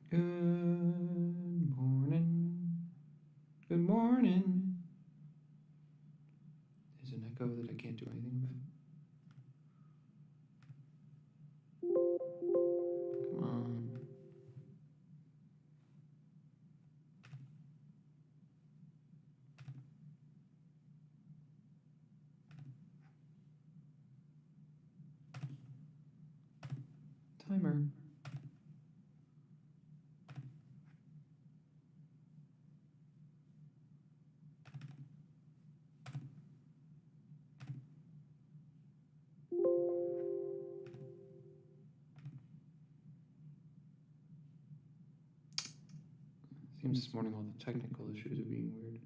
Good morning. Good morning. There's an echo that I can't do anything about. Come on. Timer. Seems this morning all the technical issues are being weird.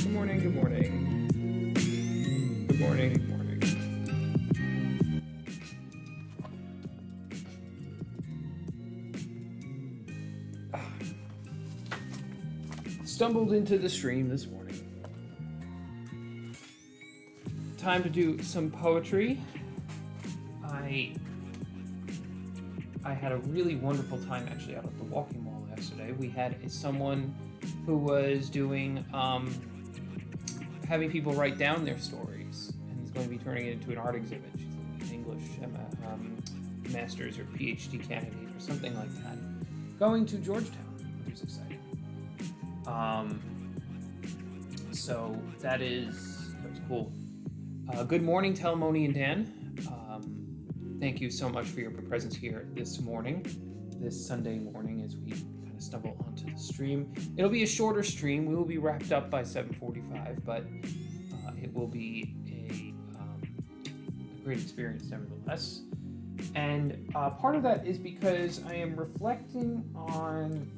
Good morning. Good morning. Good morning. Good morning. Stumbled into the stream this morning. Time to do some poetry. I had a really wonderful time actually out at the walking mall yesterday. We had someone who was doing having people write down their stories, and is going to be turning it into an art exhibit. She's an English master's or PhD candidate or something like that. Going to Georgetown, which is exciting. So that's cool. Good morning, Telemoni and Dan. Thank you so much for your presence here this morning, this Sunday morning, as we kind of stumble onto the stream. It'll be a shorter stream. We will be wrapped up by 7:45, but it will be a great experience nevertheless. And part of that is because I am reflecting on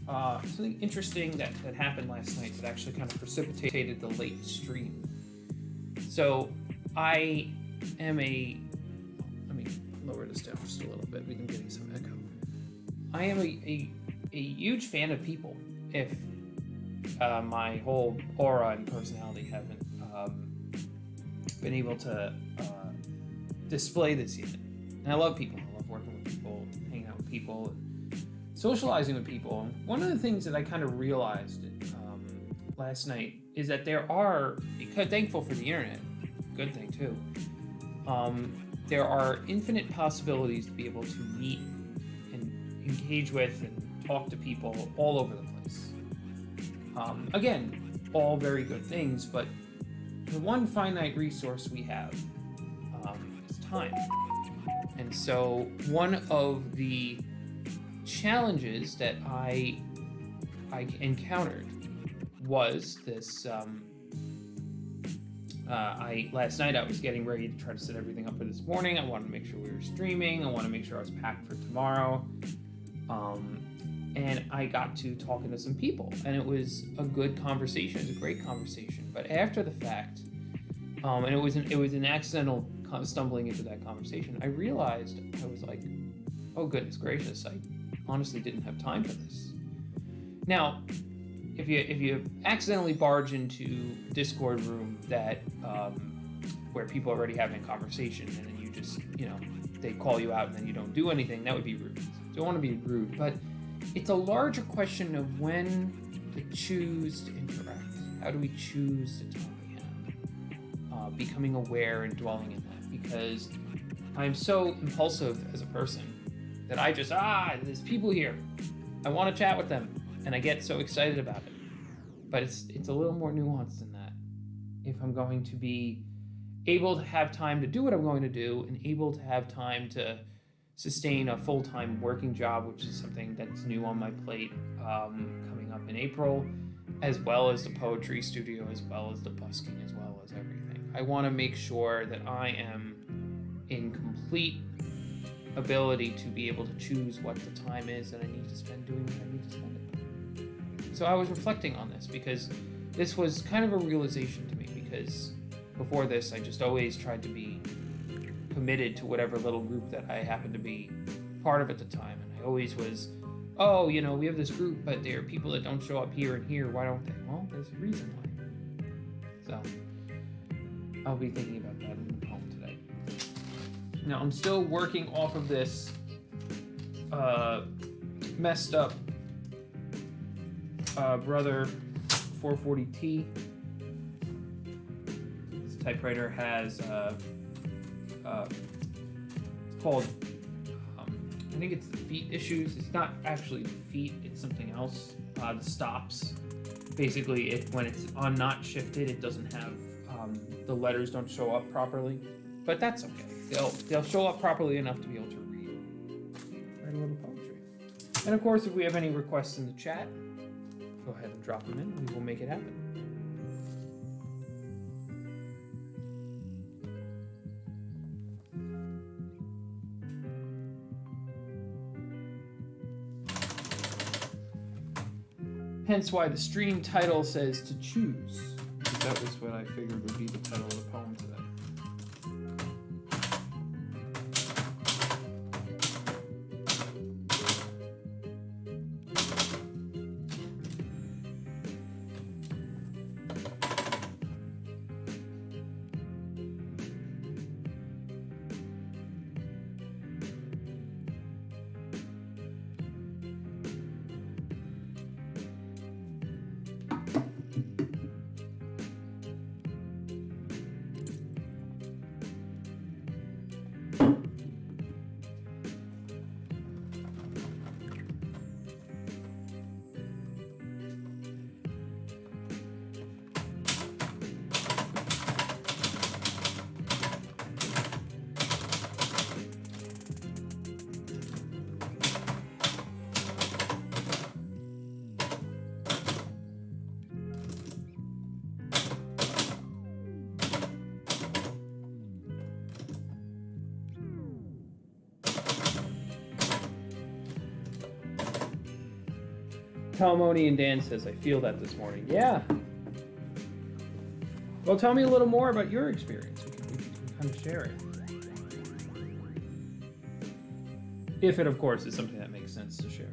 something interesting that happened last night that actually kind of precipitated the late stream. So I am let me lower this down just a little bit. I'm getting some echo. I am a huge fan of people. If my whole aura and personality haven't been able to display this yet. And I love people. I love working with people, hanging out with people, and socializing with people. And one of the things that I kind of realized last night is that there are, thankful for the internet, good thing too, there are infinite possibilities to be able to meet and engage with and talk to people all over the place. Again, all very good things, but the one finite resource we have is time. And so one of the challenges that I encountered was this. Last night I was getting ready to try to set everything up for this morning. I wanted to make sure we were streaming. I wanted to make sure I was packed for tomorrow. And I got to talking to some people, and it was a good conversation. It was a great conversation. But after the fact, and it was an accidental stumbling into that conversation, I realized, I was like, oh goodness gracious, I honestly didn't have time for this. Now, if you accidentally barge into a Discord room that where people are already having a conversation, and then you just, they call you out and then you don't do anything, that would be rude. Don't want to be rude, but it's a larger question of when to choose to interact. How do we choose the time we have? Becoming aware and dwelling in that, because I'm so impulsive as a person that I just, there's people here, I want to chat with them, and I get so excited about it. But it's a little more nuanced than that. If I'm going to be able to have time to do what I'm going to do, and able to have time to sustain a full-time working job, which is something that's new on my plate coming up in April, as well as the poetry studio, as well as the busking, as well as everything. I want to make sure that I am in complete ability to be able to choose what the time is that I need to spend doing what I need to spend it. So I was reflecting on this, because this was kind of a realization to me, because before this I just always tried to be committed to whatever little group that I happened to be part of at the time, and I always was, we have this group, but there are people that don't show up here and here, why don't they? Well, there's a reason why. So I'll be thinking about that in the poem today. Now I'm still working off of this messed up Brother 440T. This typewriter has it's called, I think it's the feet issues. It's not actually the feet, it's something else. The stops. Basically, when it's on not shifted, it doesn't have, the letters don't show up properly. But that's okay. They'll show up properly enough to be able to write a little poetry. And of course, if we have any requests in the chat, go ahead and drop them in. We will make it happen. Hence why the stream title says to choose, because that was what I figured would be the title of the poem today. Talmoni and Dan says, I feel that this morning. Yeah. Well, tell me a little more about your experience. We can kind of share it. If it, of course, is something that makes sense to share.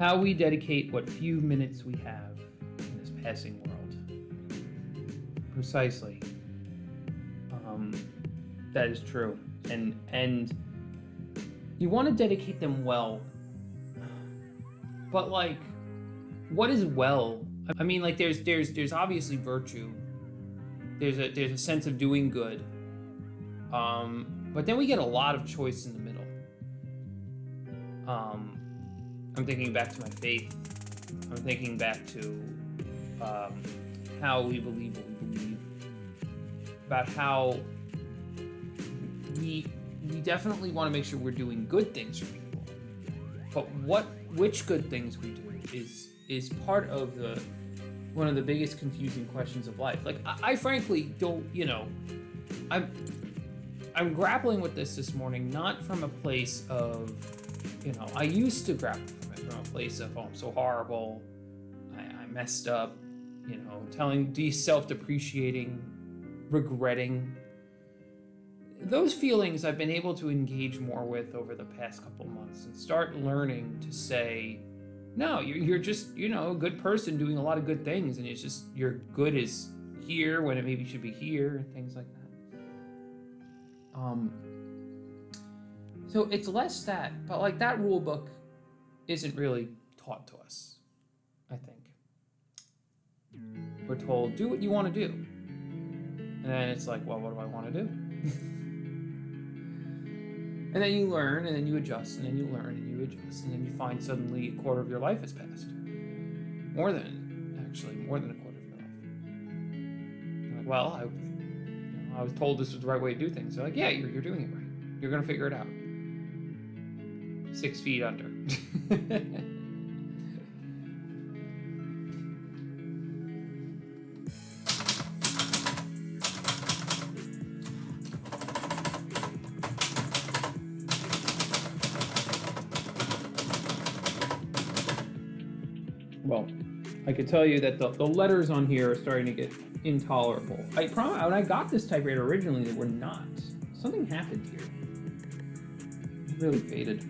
How we dedicate what few minutes we have in this passing world. Precisely. That is true. And you want to dedicate them well. But like, what is well? I mean, like there's obviously virtue there's a sense of doing good. But then we get a lot of choice in the middle. I'm thinking back to my faith. I'm thinking back to how we believe what we believe. About how we definitely want to make sure we're doing good things for people. But which good things we do is part of one of the biggest confusing questions of life. Like I frankly don't, I'm grappling with this morning, not from a place of, I used to grapple from a place of, oh, I'm so horrible, I messed up, self-depreciating, regretting. Those feelings I've been able to engage more with over the past couple months and start learning to say, no, you're just, a good person doing a lot of good things, and it's just your good is here when it maybe should be here, and things like that. So it's less that, but like that rule book isn't really taught to us, I think. We're told, do what you want to do. And then it's like, well, what do I want to do? And then you learn, and then you adjust, and then you learn, and you adjust, and then you find suddenly a quarter of your life has passed. More than a quarter of your life. You're like, well, I was told this was the right way to do things. They're like, yeah, you're doing it right. You're going to figure it out. 6 feet under. Well, I can tell you that the letters on here are starting to get intolerable. I promise, when I got this typewriter originally, they were not. Something happened here. It really faded.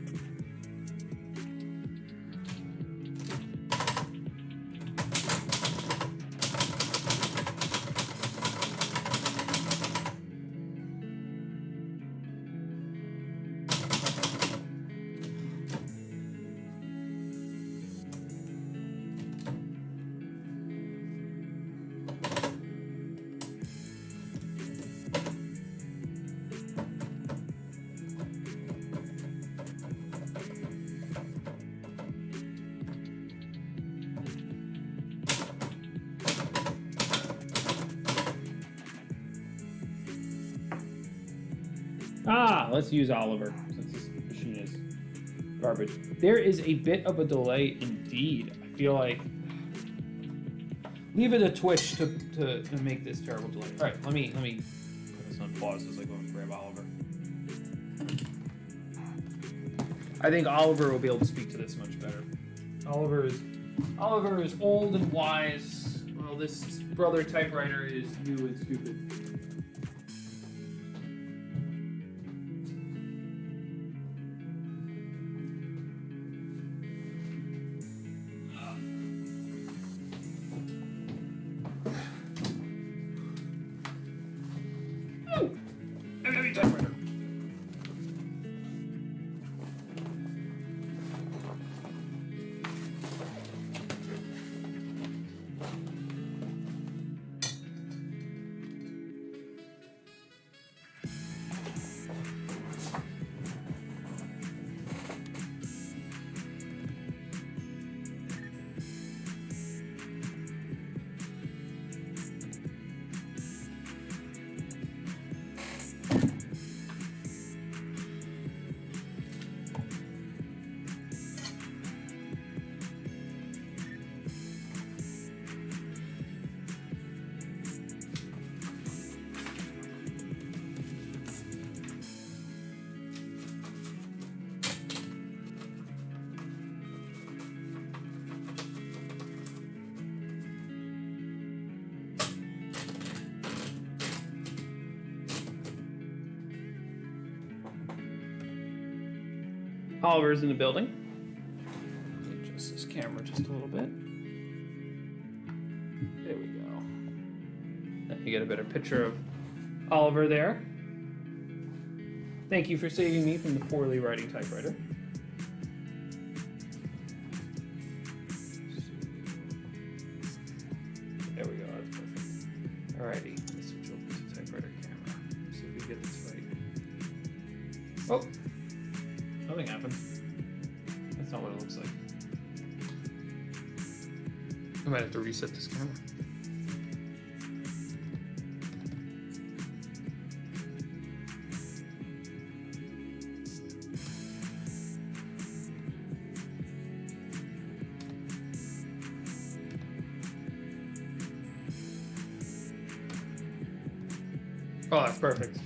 Let's use Oliver, since this machine is garbage. There is a bit of a delay indeed. I feel like... Leave it a twitch to make this terrible delay. All right, let me put this on pause as I go and grab Oliver. I think Oliver will be able to speak to this much better. Oliver is old and wise, while this brother typewriter is new and stupid. Oliver's in the building. Adjust this camera just a little bit. There we go. Then you get a better picture of Oliver there. Thank you for saving me from the poorly writing typewriter. There we go, that's perfect. Alrighty, let's switch Oh, nothing happened. That's not what it looks like. I might have to reset this camera. Oh, that's perfect.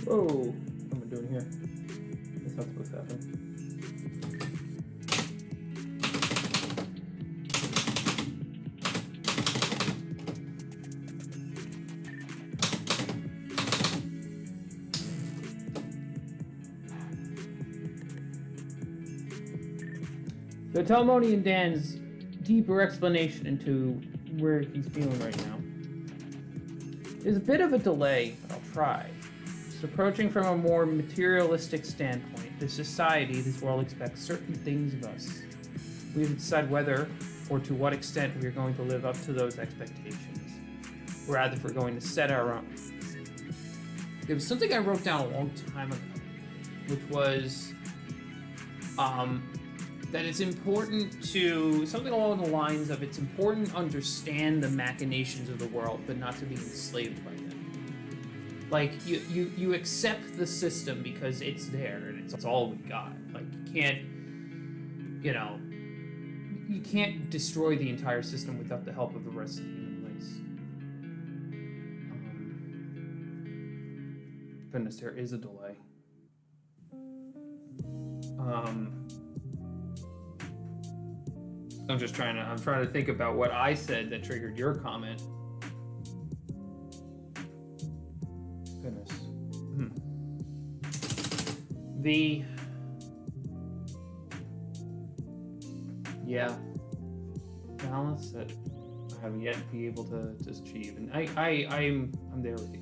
Whoa, what am I doing here? That's not supposed to happen. So Talmonian Dan's deeper explanation into where he's feeling right now. There's a bit of a delay, but I'll try. It's approaching from a more materialistic standpoint. This society, this world expects certain things of us. We have to decide whether or to what extent we are going to live up to those expectations, or rather if we're going to set our own. There was something I wrote down a long time ago, which was that it's important to, something along the lines of, it's important to understand the machinations of the world, but not to be enslaved by them. Like, you accept the system because it's there, and it's all we got. Like, you can't destroy the entire system without the help of the rest of the human race. Goodness, there is a delay. I'm trying to think about what I said that triggered your comment. Goodness. Balance that I have yet to be able to achieve, and I'm there with you.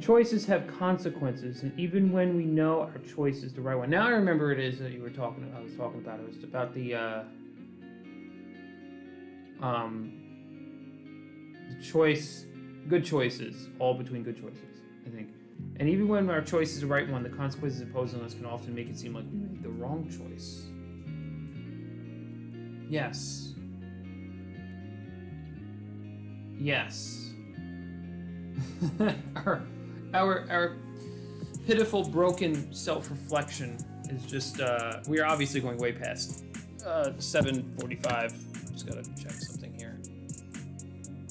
choices have consequences, and even when we know our choice is the right one. Now I remember it is that I was talking about. It was about the choice, good choices, all between good choices, I think. And even when our choice is the right one, the consequences imposed on us can often make it seem like we made the wrong choice. Yes. Yes. our pitiful, broken self-reflection is just, we are obviously going way past 7:45. Just gotta check something here.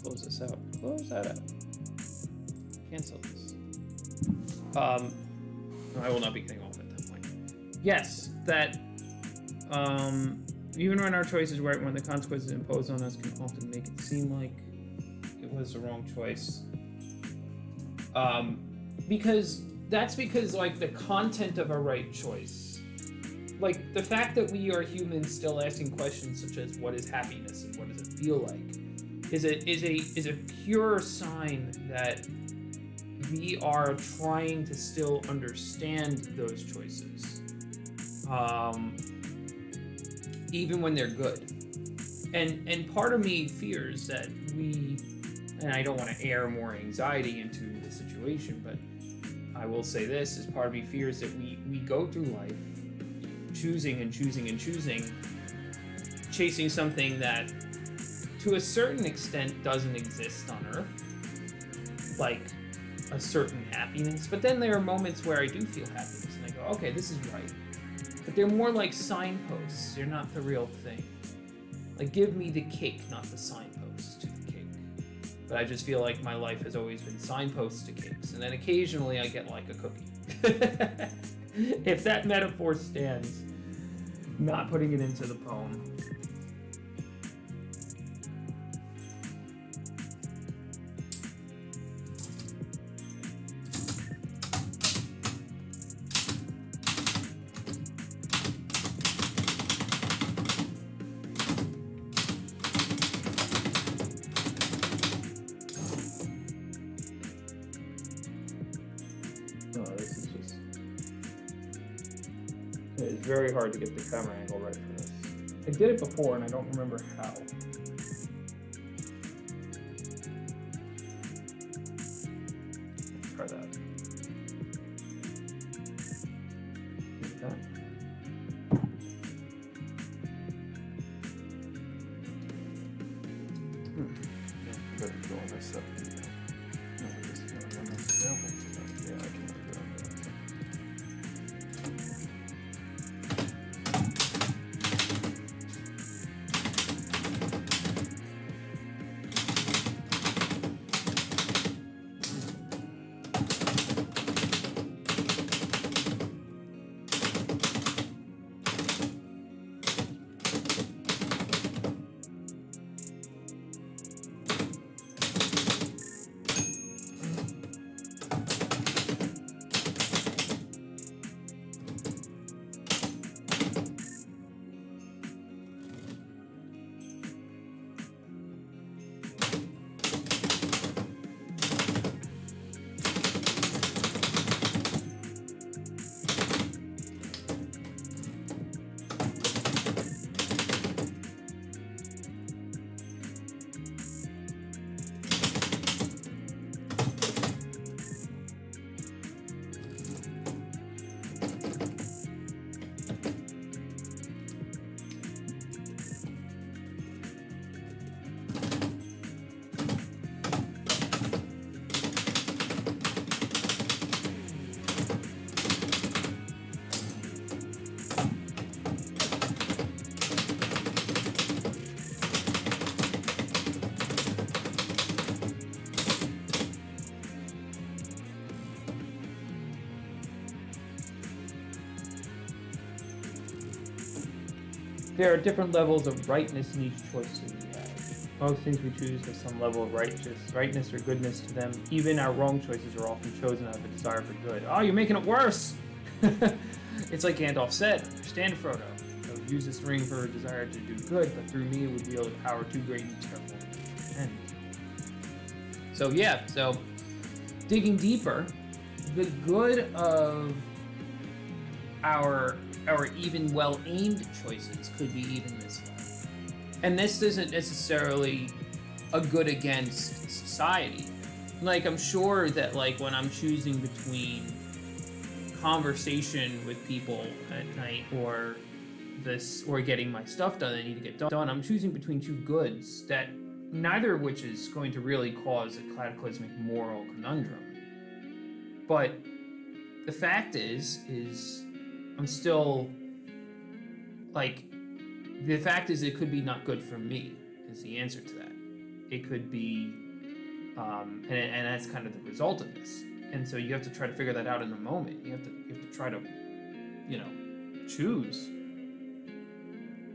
Close this out. Close that out. Cancel this. I will not be getting off at that point. Yes, that, even when our choice is right, when the consequences imposed on us can often make it seem like it was the wrong choice. Because like the content of a right choice, like the fact that we are humans still asking questions such as what is happiness and what does it feel like, is a pure sign that we are trying to still understand those choices, even when they're good. And part of me fears that we, and I don't want to air more anxiety into the situation, but I will say this, is part of me fears that we go through life choosing and choosing and choosing, chasing something that to a certain extent doesn't exist on Earth, like a certain happiness. But then there are moments where I do feel happiness and I go, okay, this is right. But they're more like signposts, they're not the real thing. Like, give me the cake, not the signposts to the cake. But I just feel like my life has always been signposts to cakes, and then occasionally I get like a cookie. If that metaphor stands, not putting it into the poem. It's very hard to get the camera angle right for this. I did it before and I don't remember how. Let's try that. Like that. I better go on this up. There are different levels of rightness in each choice that we have. Most things we choose have some level of rightness or goodness to them. Even our wrong choices are often chosen out of a desire for good. Oh, you're making it worse! It's like Gandalf said, understand, Frodo. I would use this ring for a desire to do good, but through me it would wield a power too great and terrible to end. So yeah, digging deeper, the good of our even well-aimed choices could be even this way. And this isn't necessarily a good against society. Like, I'm sure that, like, when I'm choosing between conversation with people at night or getting my stuff done I need to get done, I'm choosing between two goods that neither of which is going to really cause a cataclysmic moral conundrum. But the fact is I'm still, like, the fact is it could be not good for me is the answer to that. It could be, and that's kind of the result of this. And so you have to try to figure that out in the moment. You have to try to, choose.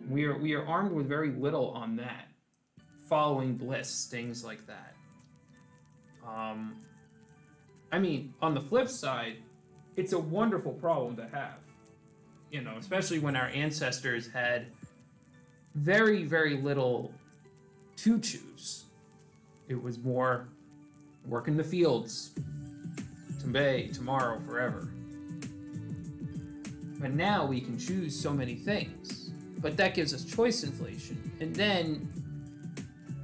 We are armed with very little on that. Following bliss, things like that. I mean, on the flip side, it's a wonderful problem to have. Especially when our ancestors had very, very little to choose. It was more work in the fields, today, tomorrow, forever. But now we can choose so many things. But that gives us choice inflation. And then,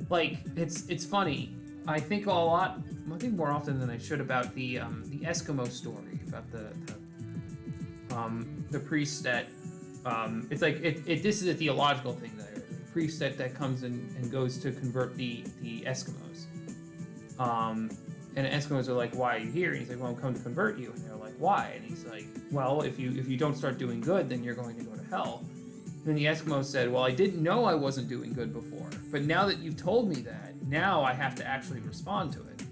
like, it's funny. I think more often than I should about the Eskimo story about the priest that it's like this is a theological thing there. The priest that comes and goes to convert the Eskimos. And the Eskimos are like, "Why are you here?" And he's like, "Well, I'm come to convert you." And they're like, "Why?" And he's like, "Well, if you don't start doing good, then you're going to go to hell." And the Eskimo said, "Well, I didn't know I wasn't doing good before, but now that you've told me that, now I have to actually respond to it."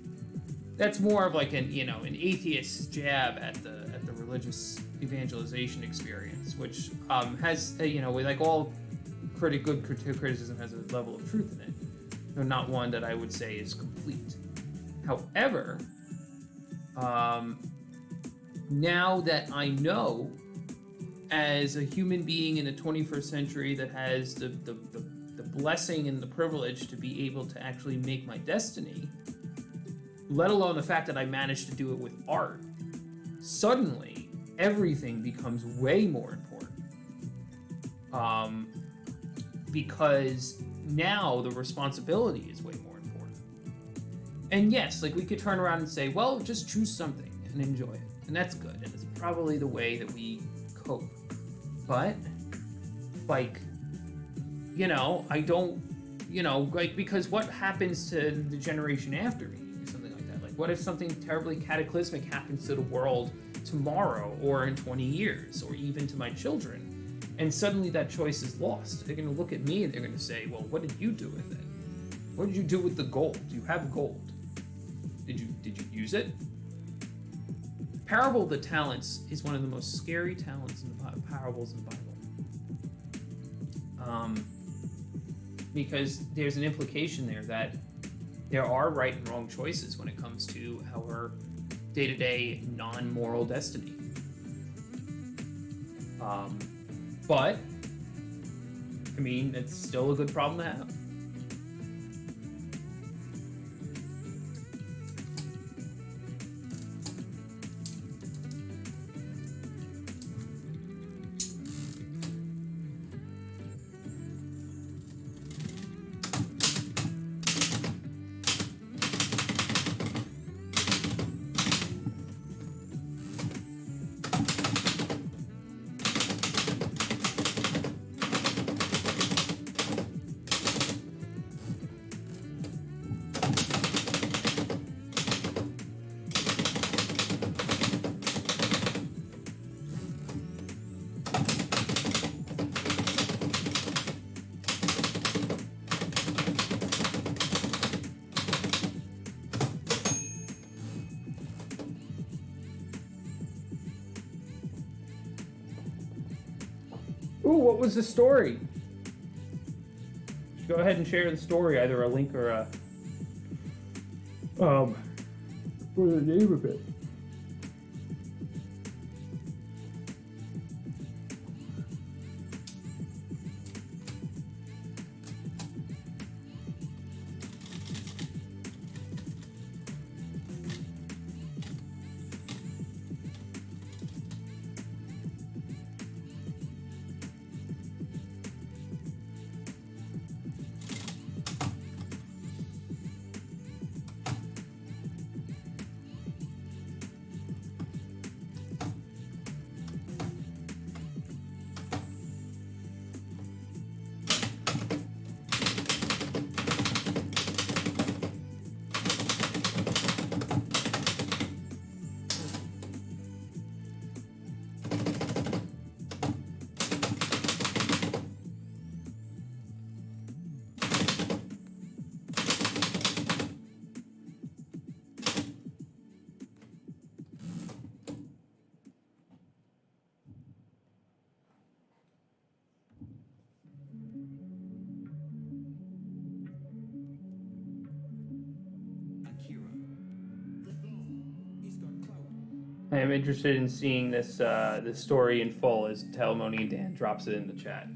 That's more of like an atheist jab at the religious evangelization experience, which has with like all good criticism has a level of truth in it, though not one that I would say is complete. However, now that I know, as a human being in the 21st century that has the blessing and the privilege to be able to actually make my destiny, let alone the fact that I managed to do it with art, suddenly everything becomes way more important. Because now the responsibility is way more important. And yes, like, we could turn around and say, well, just choose something and enjoy it. And that's good. And it's probably the way that we cope. But, like, I don't, because what happens to the generation after me? Something like that. Like, what if something terribly cataclysmic happens to the world tomorrow or in 20 years or even to my children? And suddenly that choice is lost. They're going to look at me and they're going to say, well, what did you do with it? What did you do with the gold? You have gold. Did you use it? Parable of the talents is one of the most scary talents in the parables in the Bible. Because there's an implication there that there are right and wrong choices when it comes to our day-to-day non-moral destiny. But, I mean, it's still a good problem to have. Ooh, what was the story? Go ahead and share the story, either a link or for the name of it. am interested in seeing this this story in full as Telemony and Dan drops it in the chat.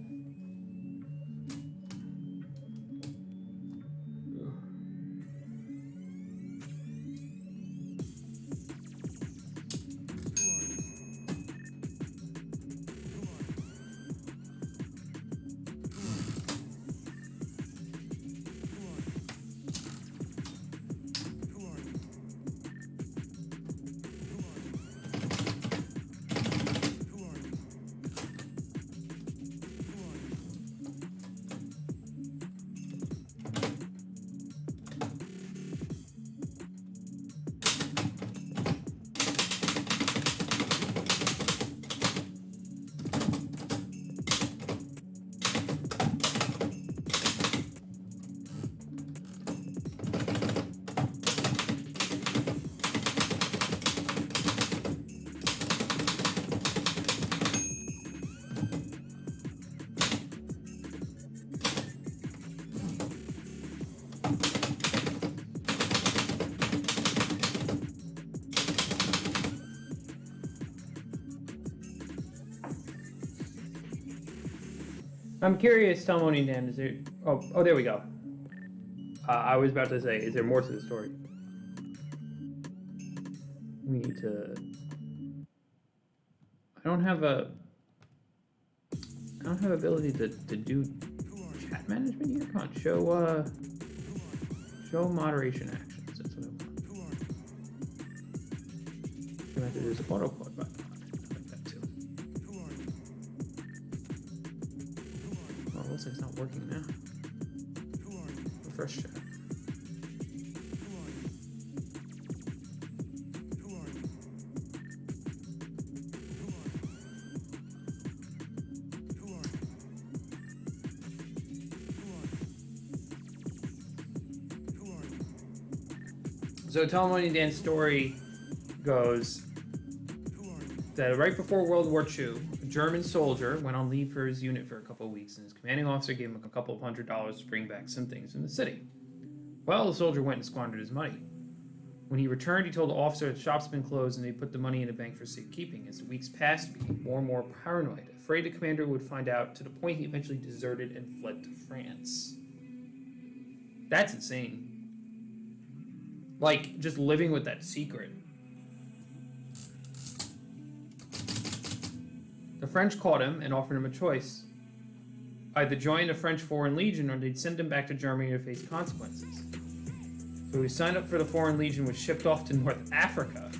I'm curious, Telemony and Dan, is there... Oh, there we go. I was about to say, is there more to the story? We need to... I don't have ability to do chat management here. Come on, show moderation actions. That's what I want. You have to do this auto plug button. I like that too. Oh, it looks like it's not working now. Refresh chat. So Telemony and Dan's story goes that right before World War II, a German soldier went on leave for his unit for a couple of weeks, and his commanding officer gave him a couple of $100 to bring back some things from the city. Well, the soldier went and squandered his money. When he returned, he told the officer that the shop's been closed and they put the money in a bank for safekeeping. As the weeks passed, he became more and more paranoid, afraid the commander would find out, to the point he eventually deserted and fled to France. That's insane. Like, just living with that secret. The French caught him and offered him a choice. Either join the French Foreign Legion or they'd send him back to Germany to face consequences. So he signed up for the Foreign Legion, was shipped off to North Africa.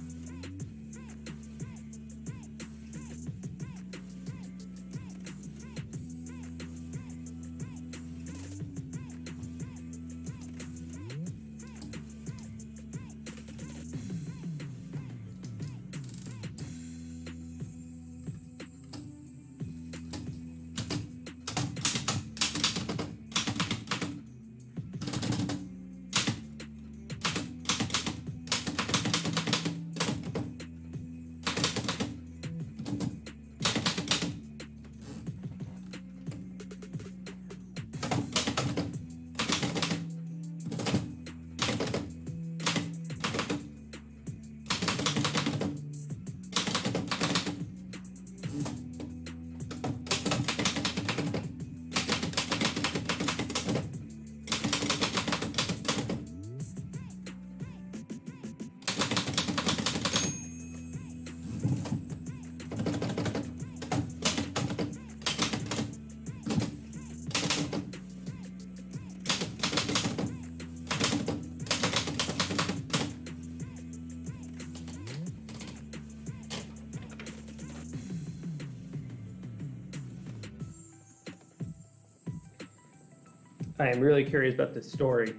I am really curious about this story.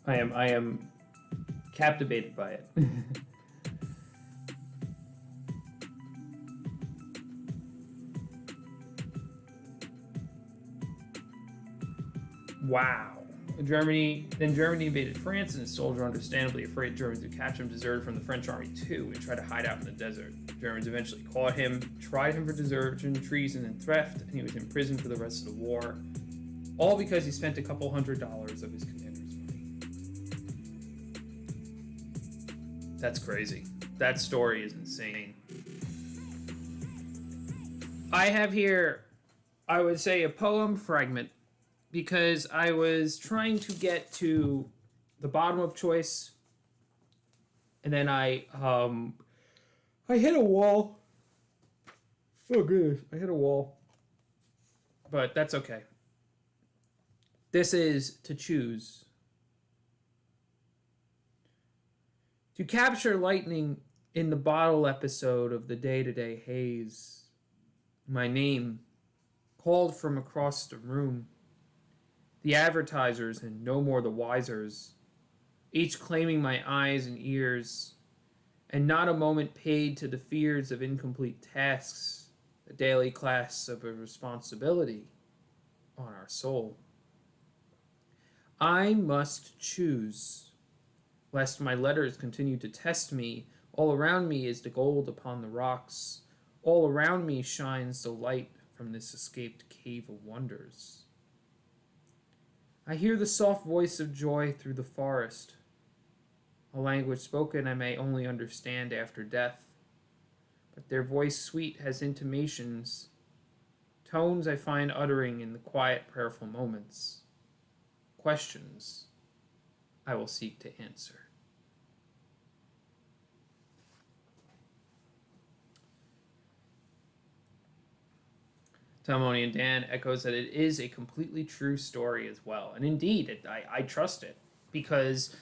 I am captivated by it. Wow. Germany invaded France, and his soldier, understandably afraid Germans would catch him, deserted from the French army too and tried to hide out in the desert. Germans eventually caught him, tried him for desertion, treason, and theft, and he was imprisoned for the rest of the war. All because he spent a couple $100 of his commander's money. That's crazy. That story is insane. I have here, I would say, a poem fragment because I was trying to get to the bottom of choice, and then I hit a wall. Oh goodness, I hit a wall. But that's okay. This is to choose. To capture lightning in the bottle episode of the day-to-day haze, my name called from across the room. The advertisers and no more the wisers, each claiming my eyes and ears, and not a moment paid to the fears of incomplete tasks, the daily class of a responsibility on our soul. I must choose, lest my letters continue to test me. All around me is the gold upon the rocks. All around me shines the light from this escaped cave of wonders. I hear the soft voice of joy through the forest, a language spoken I may only understand after death, but their voice sweet has intimations, tones I find uttering in the quiet prayerful moments, questions I will seek to answer. Talmoni and Dan echoes that it is a completely true story as well. And indeed, I trust it because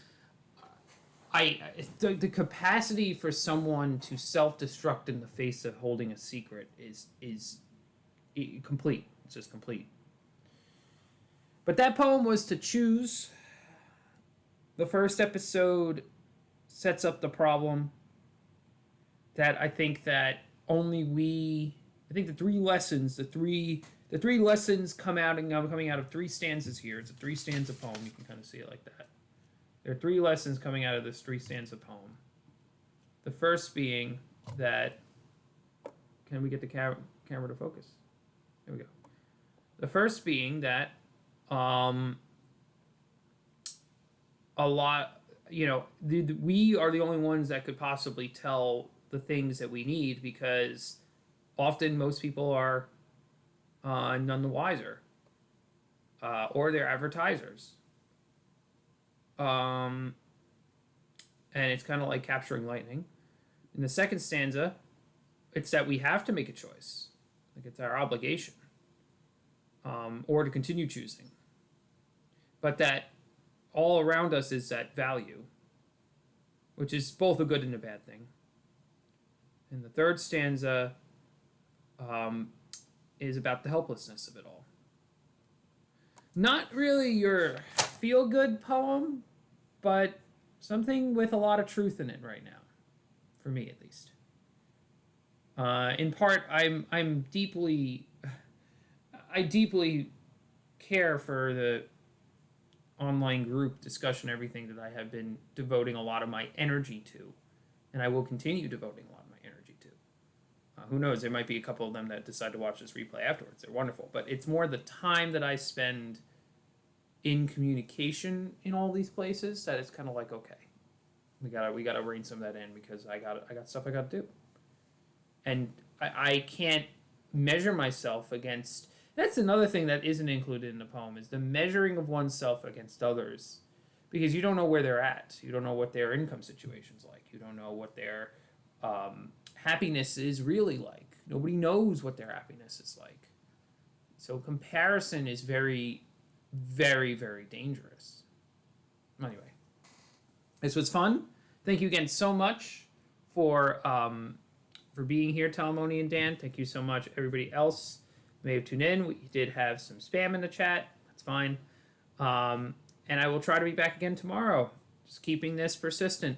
the capacity for someone to self-destruct in the face of holding a secret is complete. It's just complete. But that poem was to choose. The first episode sets up the problem that I think that only we... I think the three lessons coming out of three stanzas here. It's a three stanza poem. You can kind of see it like that. There are three lessons coming out of this three stanza poem. The first being that, can we get the camera to focus? There we go. The first being that a lot, we are the only ones that could possibly tell the things that we need, because often most people are none the wiser, or they're advertisers. And it's kind of like capturing lightning. In the second stanza, it's that we have to make a choice. Like, it's our obligation, or to continue choosing. But that all around us is that value, which is both a good and a bad thing. And the third stanza is about the helplessness of it all. Not really your feel-good poem, but something with a lot of truth in it right now, for me at least. In part, I deeply care for the online group discussion, everything that I have been devoting a lot of my energy to, and I will continue devoting a lot of my energy to. Who knows, there might be a couple of them that decide to watch this replay afterwards. They're wonderful, but it's more the time that I spend in communication in all these places that it's kind of like, okay, we gotta rein some of that in, because I got stuff I gotta do, and I can't measure myself against. That's another thing that isn't included in the poem, is the measuring of oneself against others, because you don't know where they're at. You don't know what their income situation's like. You don't know what their happiness is really like. Nobody knows what their happiness is like. So comparison is very, very, very dangerous. Anyway, this was fun. Thank you again so much for being here, Talmoni and Dan. Thank you so much, everybody else may have tuned in. We did have some spam in the chat. That's fine. And I will try to be back again tomorrow. Just keeping this persistent.